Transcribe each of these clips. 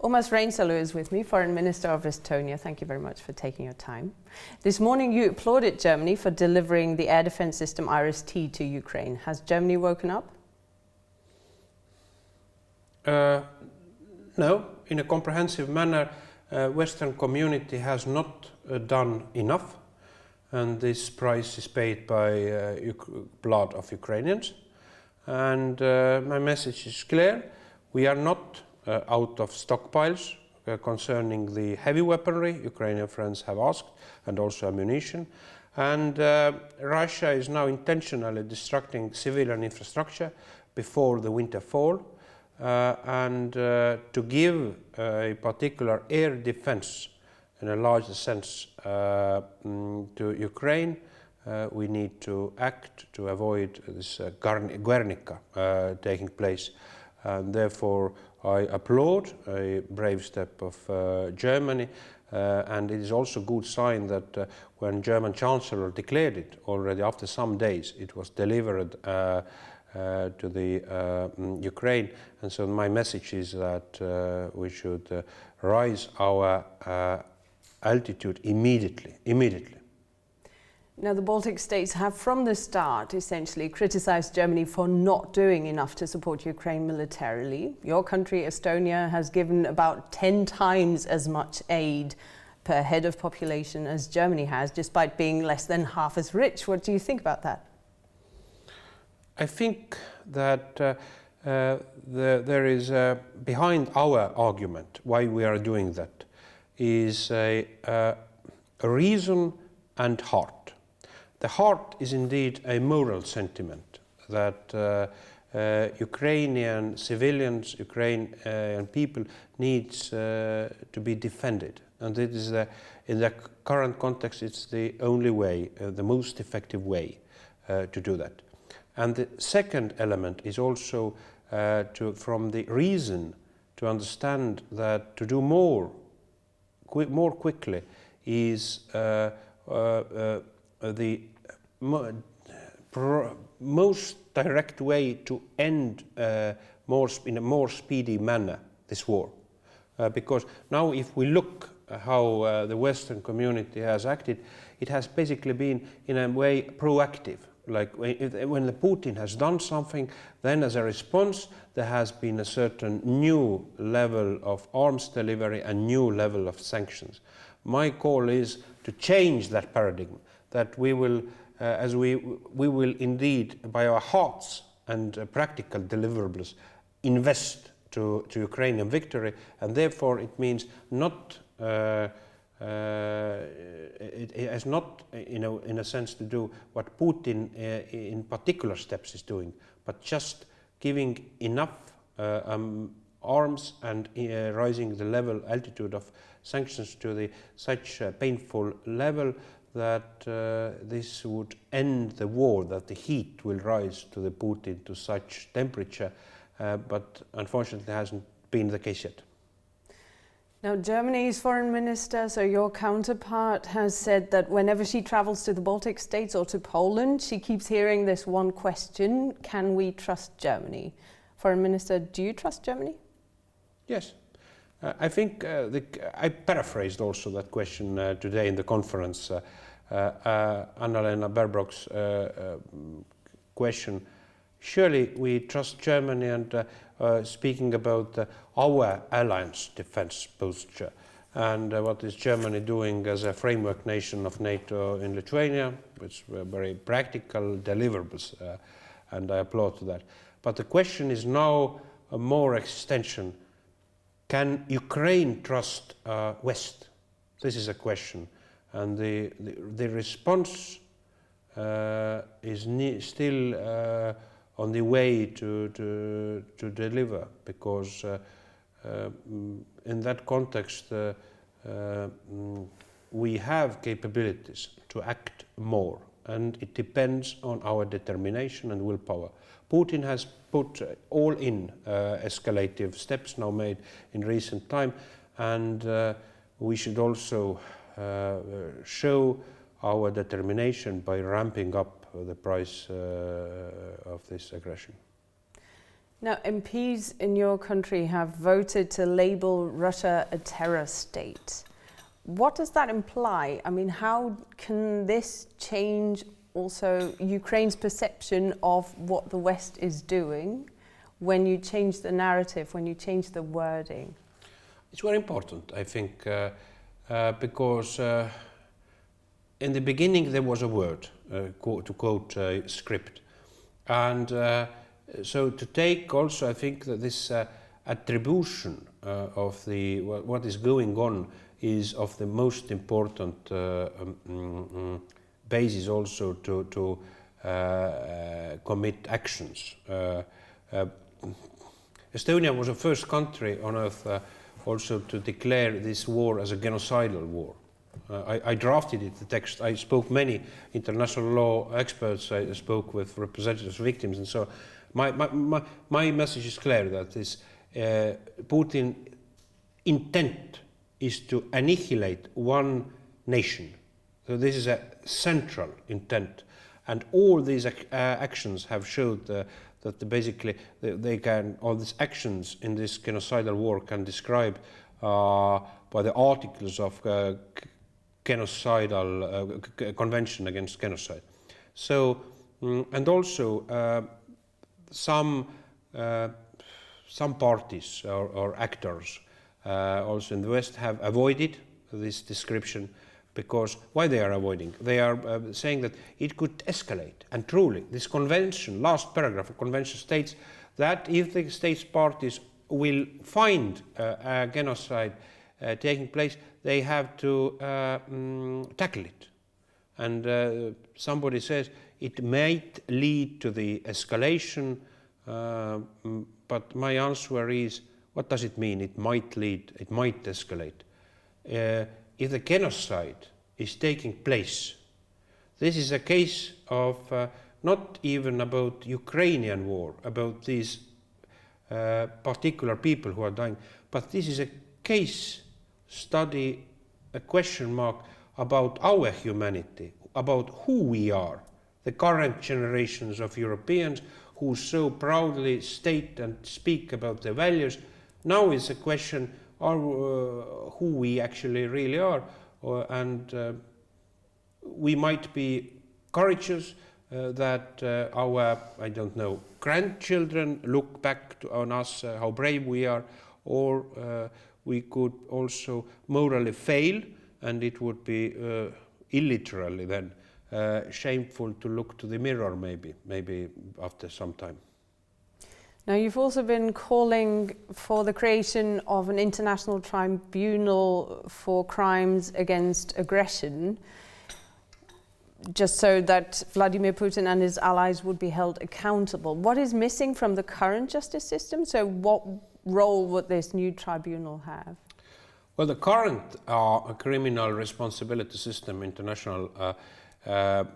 Urmas Reinsalu is with me, Foreign Minister of Estonia. Thank you very much for taking your time. This morning you applauded Germany for delivering the air defense system IRIS-T to Ukraine. Has Germany woken up? No, in a comprehensive manner, Western community has not done enough, and this price is paid by blood of Ukrainians. And my message is clear: we are not out of stockpiles concerning the heavy weaponry Ukrainian friends have asked, and also ammunition. And Russia is now intentionally destructing civilian infrastructure before the winter fall. And to give a particular air defense in a larger sense to Ukraine, we need to act to avoid this Guernica taking place. And therefore I applaud a brave step of Germany, and it is also a good sign that when German Chancellor declared it already after some days, it was delivered to the Ukraine. And so my message is that we should raise our altitude immediately. Now, the Baltic states have from the start essentially criticized Germany for not doing enough to support Ukraine militarily. Your country, Estonia, has given about 10 times as much aid per head of population as Germany has, despite being less than half as rich. What do you think about that? I think that there is behind our argument why we are doing that is a reason and heart. The heart is indeed a moral sentiment that Ukrainian civilians, Ukrainian people needs to be defended, and it is in the current context it's the only way, the most effective way to do that. And the second element is also from the reason to understand that to do more quickly is the most direct way to end in a more speedy manner this war. Because now if we look how the Western community has acted, it has basically been in a way proactive. Like when the Putin has done something, then as a response there has been a certain new level of arms delivery and new level of sanctions. My call is to change that paradigm, that we will, we will indeed by our hearts and practical deliverables invest to Ukrainian victory, and therefore it means not it has not, in a sense, to do what Putin in particular steps is doing, but just giving enough arms and raising the altitude of sanctions to such a painful level that this would end the war, that the heat will rise to the Putin to such temperature, but unfortunately hasn't been the case yet. Now, Germany's foreign minister, so your counterpart, has said that whenever she travels to the Baltic states or to Poland, she keeps hearing this one question: can we trust Germany? Foreign Minister, do you trust Germany? Yes. I think I paraphrased also that question today in the conference. Annalena Baerbock's question. Surely we trust Germany, and speaking about our alliance defense posture and what is Germany doing as a framework nation of NATO in Lithuania, which were very practical deliverables, and I applaud to that. But the question is now a more extension. Can Ukraine trust West? This is a question, and the response is still on the way to deliver, because in that context we have capabilities to act more, and it depends on our determination and willpower. Putin has put all in escalative steps now made in recent time, and we should also show our determination by ramping up the price of this aggression. Now, MPs in your country have voted to label Russia a terror state. What does that imply? I mean, how can this change also Ukraine's perception of what the West is doing when you change the narrative, when you change the wording? It's very important, I think, because in the beginning there was a word, to quote script. And so to take also, I think that this attribution of the what is going on is of the most important basis also to commit actions. Estonia was the first country on earth also to declare this war as a genocidal war. I drafted it, the text. I spoke many international law experts. I spoke with representatives of victims, and so my message is clear that this Putin intent is to annihilate one nation. So this is a central intent, and all these actions have showed that basically they can, all these actions in this genocidal war can describe by the articles of genocidal convention against genocide. So and also some parties or actors also in the West have avoided this description. Because why they are avoiding? They are saying that it could escalate. And truly, this convention, last paragraph of convention states that if the states parties will find a genocide taking place, they have to tackle it. And somebody says it might lead to the escalation, but my answer is, what does it mean? It might lead, it might escalate. If the genocide is taking place, this is a case of not even about Ukrainian war, about these particular people who are dying, but this is a case study, a question mark about our humanity, about who we are, the current generations of Europeans who so proudly state and speak about their values. Now is a question who we actually really are, and we might be courageous that our, I don't know, grandchildren look back on us, how brave we are, or we could also morally fail, and it would be illiterally then shameful to look to the mirror maybe after some time. Now, you've also been calling for the creation of an international tribunal for crimes against aggression, just so that Vladimir Putin and his allies would be held accountable. What is missing from the current justice system? So what role would this new tribunal have? Well, the current criminal responsibility system, international,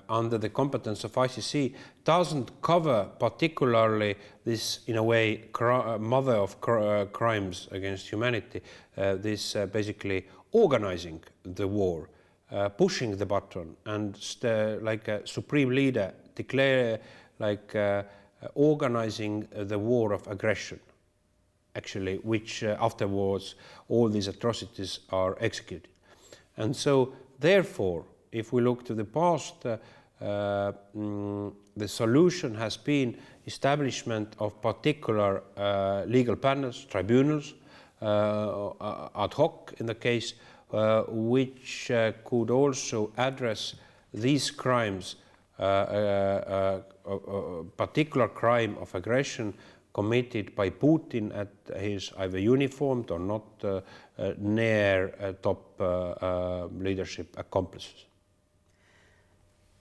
under the competence of ICC, doesn't cover particularly this, in a way, mother of crimes against humanity, this basically organizing the war, pushing the button, and like a supreme leader declare, like organizing the war of aggression, actually, which afterwards all these atrocities are executed. And so, therefore, if we look to the past, the solution has been establishment of particular legal panels, tribunals, ad hoc in the case, which could also address these crimes, particular crime of aggression committed by Putin at his either uniformed or not near top leadership accomplices.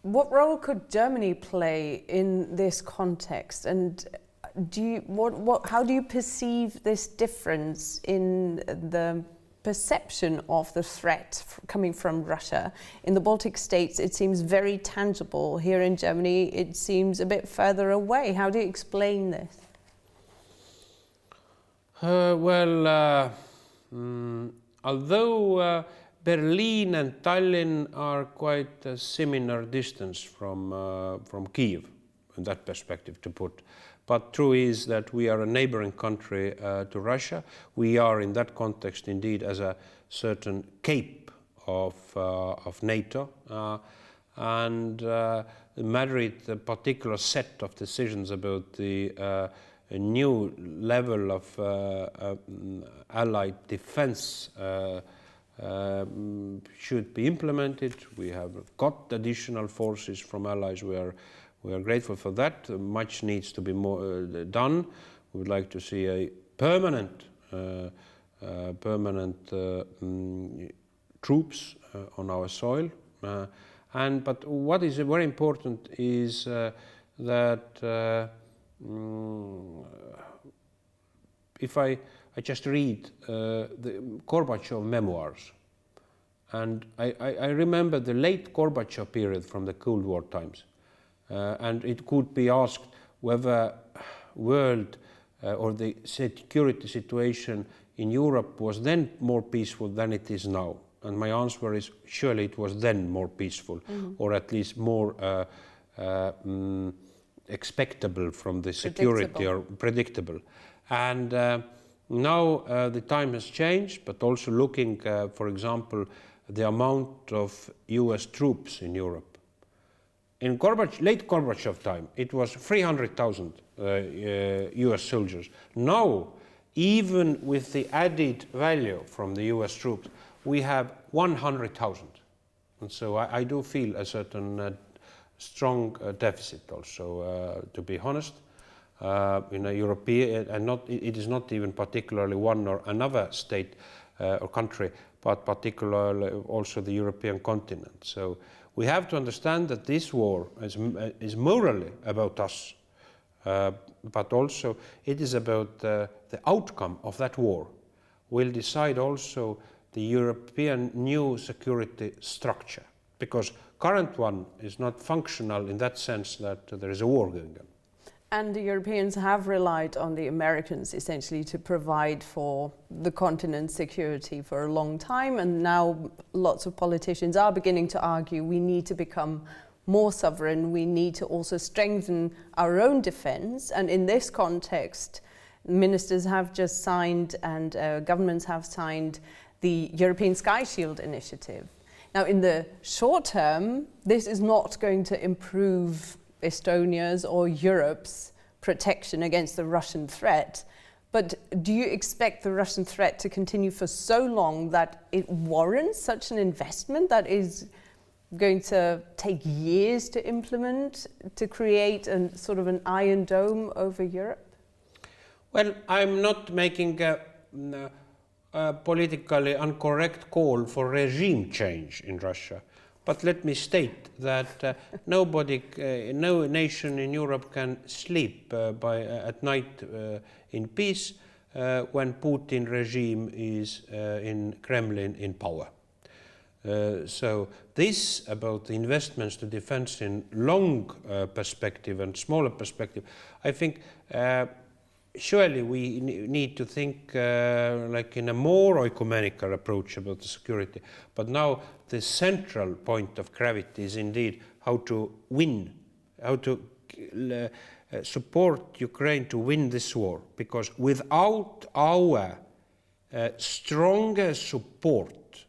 What role could Germany play in this context, and how do you perceive this difference in the perception of the threat coming from Russia? In the Baltic states, it seems very tangible. Here in Germany, it seems a bit further away. How do you explain this? Although Berlin and Tallinn are quite a similar distance from Kiev, in that perspective, to put. But true is that we are a neighboring country to Russia. We are in that context indeed as a certain cape of NATO. And Madrid, a particular set of decisions about the a new level of allied defense should be implemented. We have got additional forces from allies. We are grateful for that. Much needs to be more done. We would like to see a permanent troops on our soil. But what is very important is that if I just read the Gorbachev memoirs, and I remember the late Gorbachev period from the Cold War times, and it could be asked whether world or the security situation in Europe was then more peaceful than it is now. And my answer is surely it was then more peaceful, or at least more expectable from the security or predictable. And now the time has changed, but also looking, for example, the amount of US troops in Europe. In late Gorbachev time, it was 300,000 US soldiers. Now, even with the added value from the US troops, we have 100,000. And so I do feel a certain strong deficit also, to be honest, in a European, and it is not even particularly one or another state or country, but particularly also the European continent. So we have to understand that this war is morally about us, but also it is about the outcome of that war will decide also the European new security structure, because current one is not functional in that sense that there is a war going on. And the Europeans have relied on the Americans essentially to provide for the continent's security for a long time, and now lots of politicians are beginning to argue we need to become more sovereign, we need to also strengthen our own defense. And in this context, ministers have just signed and governments have signed the European Sky Shield initiative. Now, in the short term, this is not going to improve Estonia's or Europe's protection against the Russian threat. But do you expect the Russian threat to continue for so long that it warrants such an investment that is going to take years to implement, to create a sort of an iron dome over Europe? Well, I'm not making a politically incorrect call for regime change in Russia. But let me state that no nation in Europe can sleep at night in peace when Putin regime is in Kremlin in power. So this about the investments to defense in long perspective and smaller perspective, I think surely we need to think like in a more ecumenical approach about the security. But now the central point of gravity is indeed how to win, how to support Ukraine to win this war. Because without our stronger support,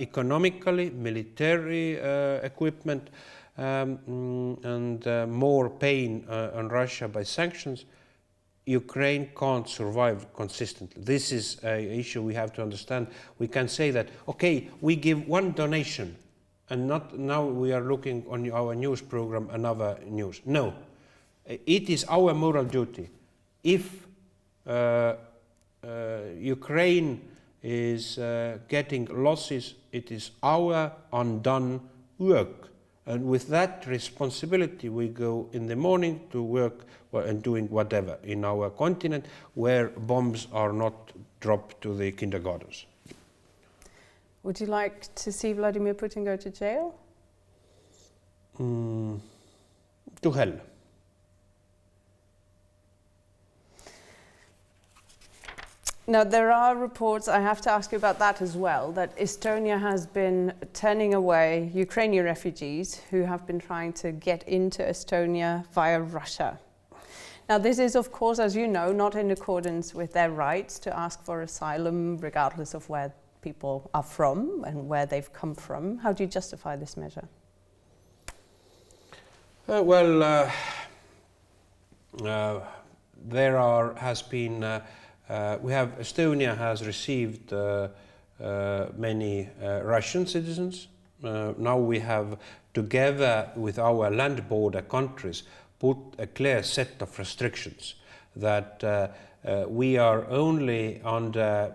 economically, military equipment, and more pain on Russia by sanctions, Ukraine can't survive consistently. This is an issue we have to understand. We can say that, okay, we give one donation and not now we are looking on our news program another news. No, it is our moral duty. If Ukraine is getting losses, it is our undone work. And with that responsibility, we go in the morning to work and doing whatever in our continent where bombs are not dropped to the kindergartens. Would you like to see Vladimir Putin go to jail? To hell. Now, there are reports, I have to ask you about that as well, that Estonia has been turning away Ukrainian refugees who have been trying to get into Estonia via Russia. Now, this is, of course, as you know, not in accordance with their rights to ask for asylum, regardless of where people are from and where they've come from. How do you justify this measure? Estonia has received many Russian citizens. Now we have, together with our land border countries, put a clear set of restrictions that we are only under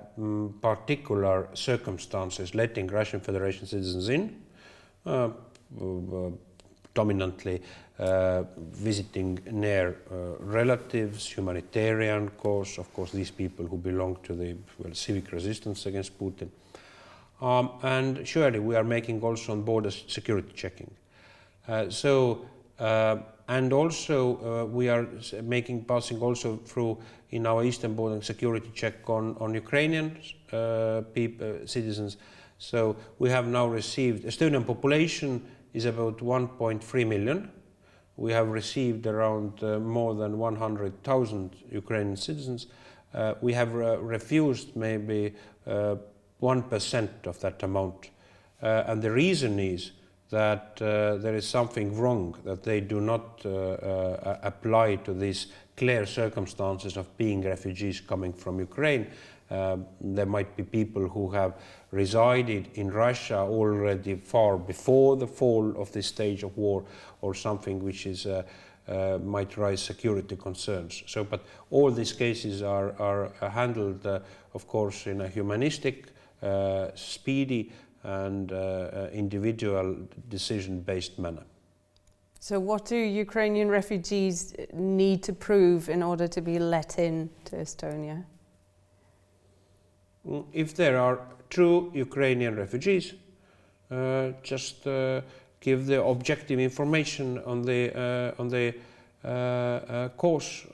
particular circumstances letting Russian Federation citizens in, dominantly visiting near relatives, humanitarian cause, of course these people who belong to the civic resistance against Putin. And surely we are making also on border security checking. And also we are passing also through in our eastern border security check on Ukrainian citizens. So we have now received, Estonian population is about 1.3 million. We have received around more than 100,000 Ukrainian citizens. We have refused maybe 1% of that amount. And the reason is that there is something wrong, that they do not apply to these clear circumstances of being refugees coming from Ukraine. There might be people who have resided in Russia already far before the fall of this stage of war, or something which is might raise security concerns. So, but all these cases are handled, of course, in a humanistic, speedy and individual decision-based manner. So what do Ukrainian refugees need to prove in order to be let in to Estonia? If there are true Ukrainian refugees, just give the objective information on the cause,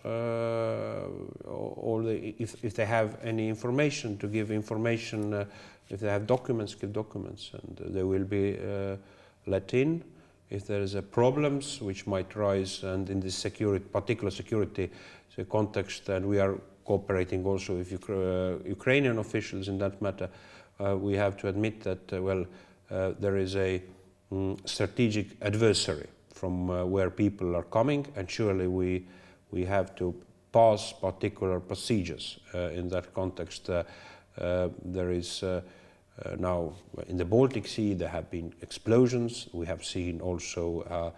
or if they have any information, to give information. If they have documents, give documents, and they will be let in. If there is problems which might rise, and in this particular security context, and we are cooperating also with Ukrainian officials in that matter, we have to admit that there is a strategic adversary from where people are coming, and surely we have to pass particular procedures in that context. There is now in the Baltic Sea there have been explosions. We have seen also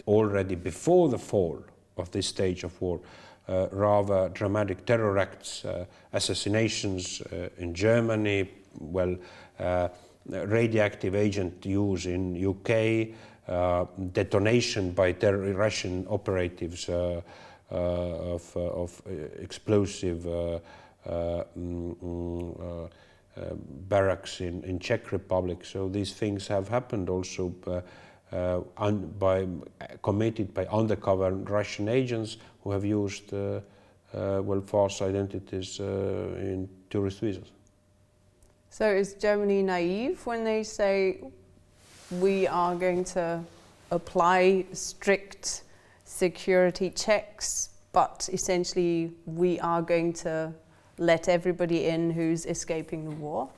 already before the fall of this stage of war rather dramatic terror acts, assassinations in Germany, radioactive agent use in UK, detonation by Russian operatives of explosive barracks in Czech Republic. So these things have happened also committed by undercover Russian agents who have used false identities in tourist visas. So is Germany naive when they say we are going to apply strict security checks, but essentially we are going to let everybody in who's escaping the war?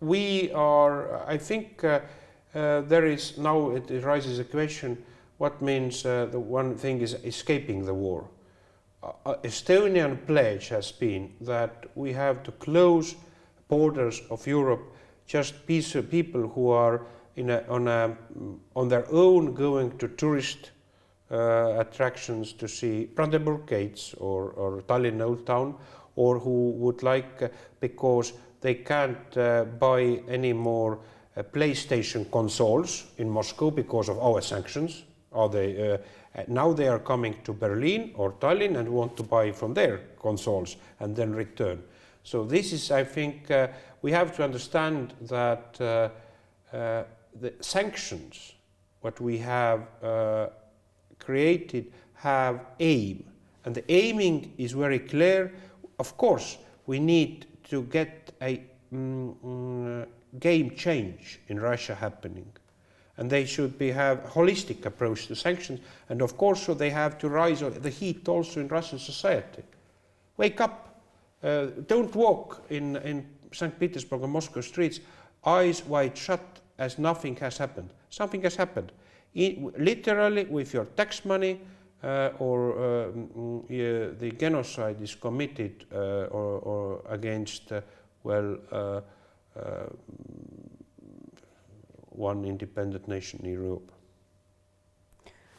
We are, I think there is now, it raises a question, what means the one thing is escaping the war. Estonian pledge has been that we have to close borders of Europe, just people who are on their own going to tourist attractions to see Brandenburg Gates or Tallinn Old Town, or who would like, because they can't buy any more PlayStation consoles in Moscow because of our sanctions. Now they are coming to Berlin or Tallinn and want to buy from their consoles and then return. So this is, I think, we have to understand that the sanctions, what we have created, have aim, and the aiming is very clear. Of course, we need to get a game change in Russia happening, and they should have a holistic approach to sanctions. And of course, so they have to rise on the heat also in Russian society. Wake up! Don't walk in St. Petersburg or Moscow streets eyes wide shut as nothing has happened. Something has happened. Literally, with your tax money, the genocide is committed or against, one independent nation in Europe.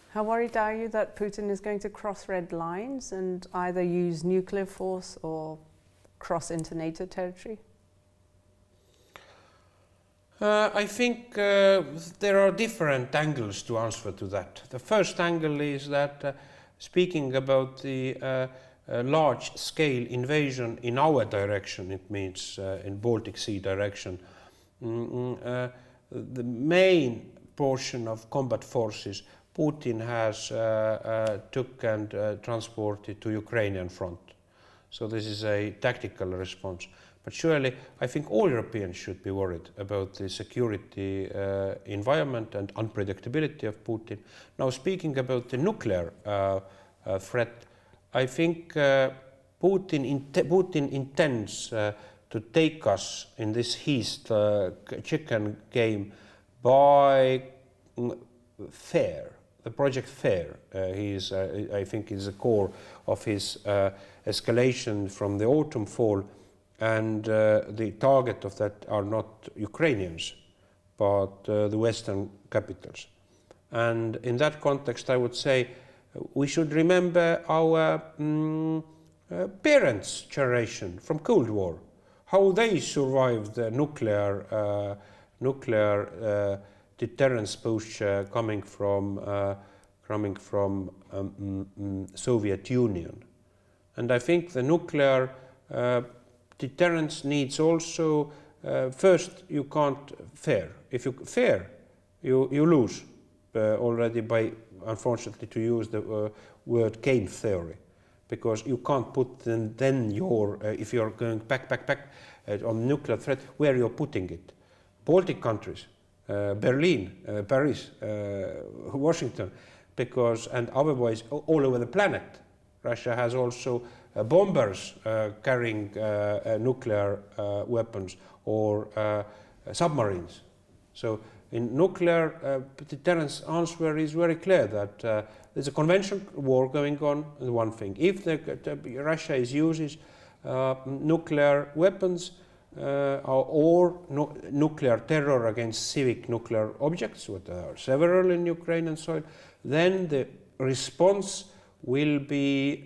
How worried are you that Putin is going to cross red lines and either use nuclear force or cross into NATO territory? I think there are different angles to answer to that. The first angle is that speaking about the large-scale invasion in our direction, it means in Baltic Sea direction, the main portion of combat forces Putin has took and transported to Ukrainian front. So this is a tactical response. But surely, I think all Europeans should be worried about the security environment and unpredictability of Putin. Now, speaking about the nuclear threat, I think Putin intends to take us in this heist chicken game by fair. The project FAIR, I think, is the core of his escalation from the autumn fall, and the target of that are not Ukrainians, but the Western capitals. And in that context, I would say we should remember our parents' generation from Cold War, how they survived the nuclear deterrence posture coming from Soviet Union. And I think the nuclear deterrence needs also, first, you can't fair. If you fair, you lose already by, unfortunately, to use the word game theory, because you can't put then your, if you're going back on nuclear threat, where you're putting it. Baltic countries, Berlin, Paris, Washington, because, and otherwise all over the planet. Russia has also bombers carrying nuclear weapons or submarines. So in nuclear deterrence answer is very clear that there's a conventional war going on, one thing. If Russia uses nuclear weapons or nuclear terror against civic nuclear objects, what there are several in Ukrainian soil, then the response will be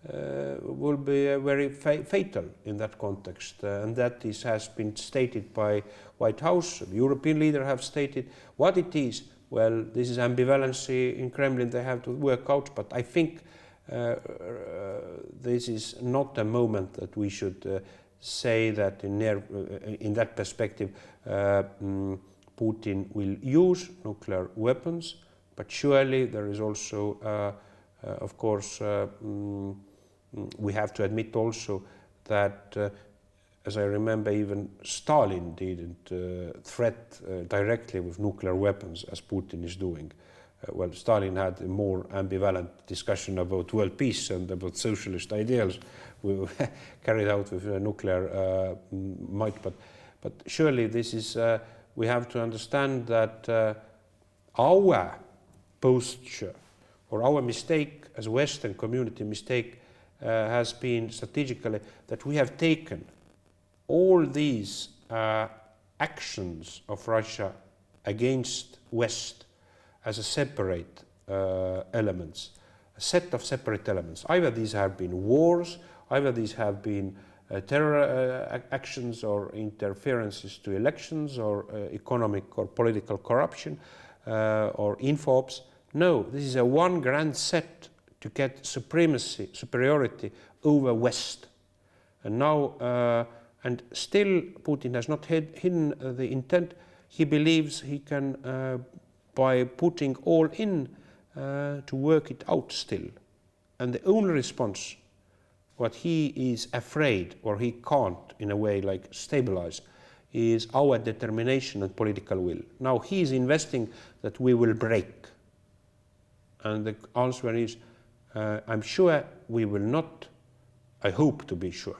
very fatal in that context, and that has been stated by White House. The European leaders have stated what it is. Well, this is ambivalency in Kremlin. They have to work out, but I think this is not a moment that we should say that in that perspective Putin will use nuclear weapons, but surely there is also of course we have to admit also that as I remember, even Stalin didn't threat directly with nuclear weapons as Putin is doing. Well, Stalin had a more ambivalent discussion about world peace and about socialist ideals we carried out with nuclear might. But surely this is, we have to understand that our posture or our mistake as a Western community mistake has been strategically that we have taken all these actions of Russia against West as a separate elements, a set of separate elements. Either these have been wars, either these have been terror actions or interferences to elections or economic or political corruption or info-ops. No, this is a one grand set to get superiority over West. And now, and still Putin has not hidden the intent. He believes he can, by putting all in, to work it out still. And the only response, what he is afraid, or he can't in a way like stabilize, is our determination and political will. Now he is investing that we will break. And the answer is, I'm sure we will not. I hope to be sure.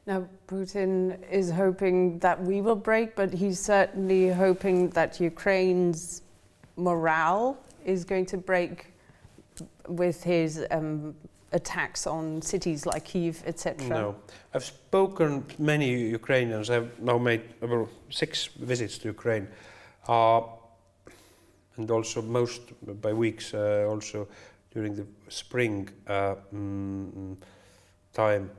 Now, Putin is hoping that we will break, but he's certainly hoping that Ukraine's morale is going to break with his attacks on cities like Kyiv, etc. No. I've spoken to many Ukrainians. I've now made about 6 visits to Ukraine, and also most by weeks, also during the spring time.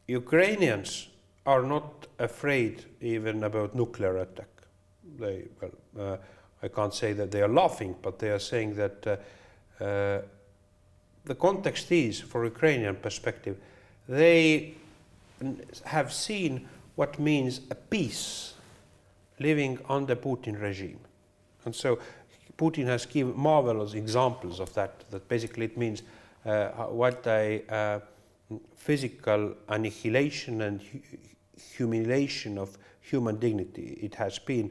Ukrainians are not afraid even about nuclear attack. They, I can't say that they are laughing, but they are saying that the context is, for Ukrainian perspective, they have seen what means a peace living under Putin regime. And so Putin has given marvelous examples of that, that basically it means what a physical annihilation and humiliation of human dignity it has been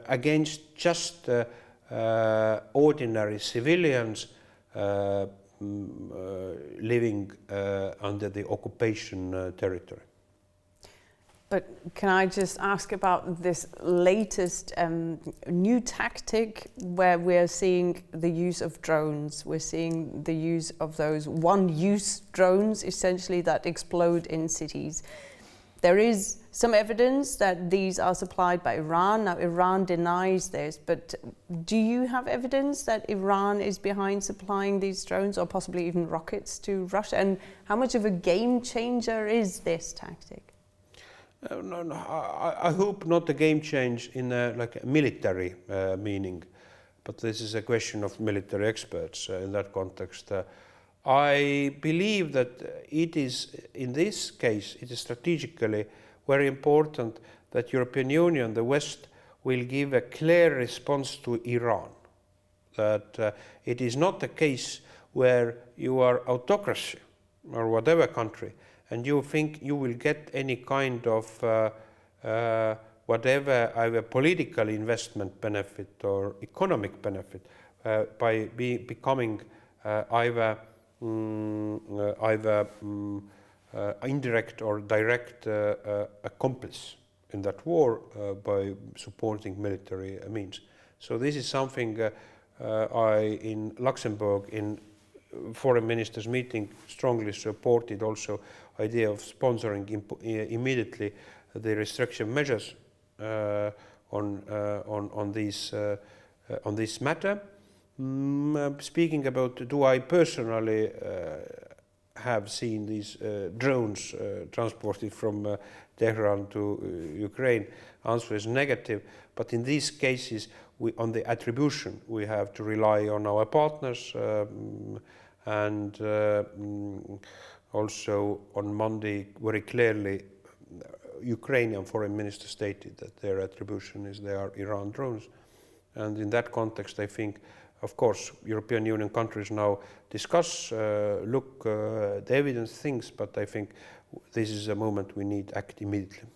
against just ordinary civilians living under the occupation territory. But can I just ask about this latest new tactic where we're seeing the use of drones? We're seeing the use of those one-use drones, essentially, that explode in cities. There is some evidence that these are supplied by Iran. Now, Iran denies this, but do you have evidence that Iran is behind supplying these drones or possibly even rockets to Russia? And how much of a game changer is this tactic? No, I hope not a game change in like a military meaning, but this is a question of military experts in that context. I believe that it is, in this case, it is strategically very important that European Union, the West, will give a clear response to Iran. That it is not a case where you are autocracy or whatever country, and you think you will get any kind of whatever either political investment benefit or economic benefit by becoming either indirect or direct accomplice in that war by supporting military means. So this is something I, in Luxembourg, in foreign ministers meeting, strongly supported also idea of sponsoring immediately the restriction measures on this matter. Speaking about, do I personally have seen these drones transported from Tehran to Ukraine? Answer is negative. But in these cases, on the attribution, we have to rely on our partners. And also on Monday, very clearly, Ukrainian Foreign Minister stated that their attribution is they are Iran drones. And in that context, I think, of course, European Union countries now discuss, look, the evidence, things, but I think this is a moment we need to act immediately.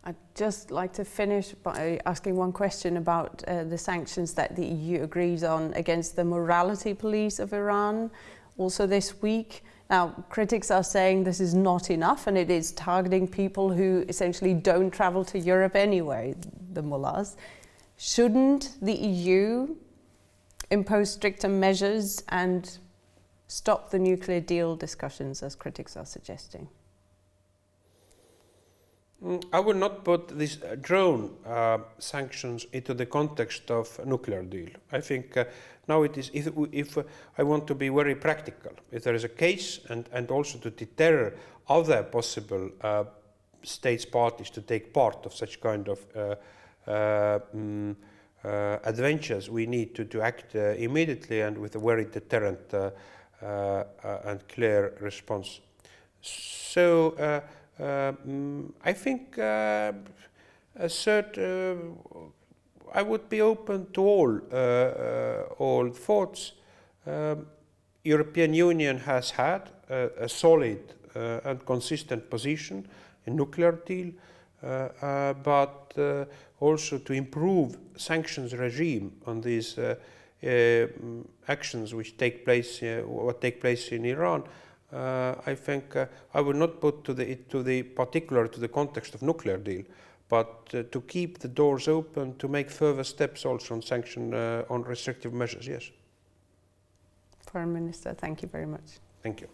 I'd just like to finish by asking one question about the sanctions that the EU agrees on against the morality police of Iran also this week. Now, critics are saying this is not enough and it is targeting people who essentially don't travel to Europe anyway, the mullahs. Shouldn't the EU impose stricter measures and stop the nuclear deal discussions, as critics are suggesting? I would not put these drone sanctions into the context of a nuclear deal. I think now it is, if I want to be very practical, if there is a case and also to deter other possible states parties to take part of such kind of adventures, we need to act immediately and with a very deterrent and clear response. So I think I would be open to all thoughts. European Union has had a solid and consistent position nuclear deal, but also to improve sanctions regime on these actions which take place, what take place in Iran. I think I would not put to the context of nuclear deal, but to keep the doors open to make further steps also on sanction, on restrictive measures. Yes. Foreign Minister, thank you very much. Thank you.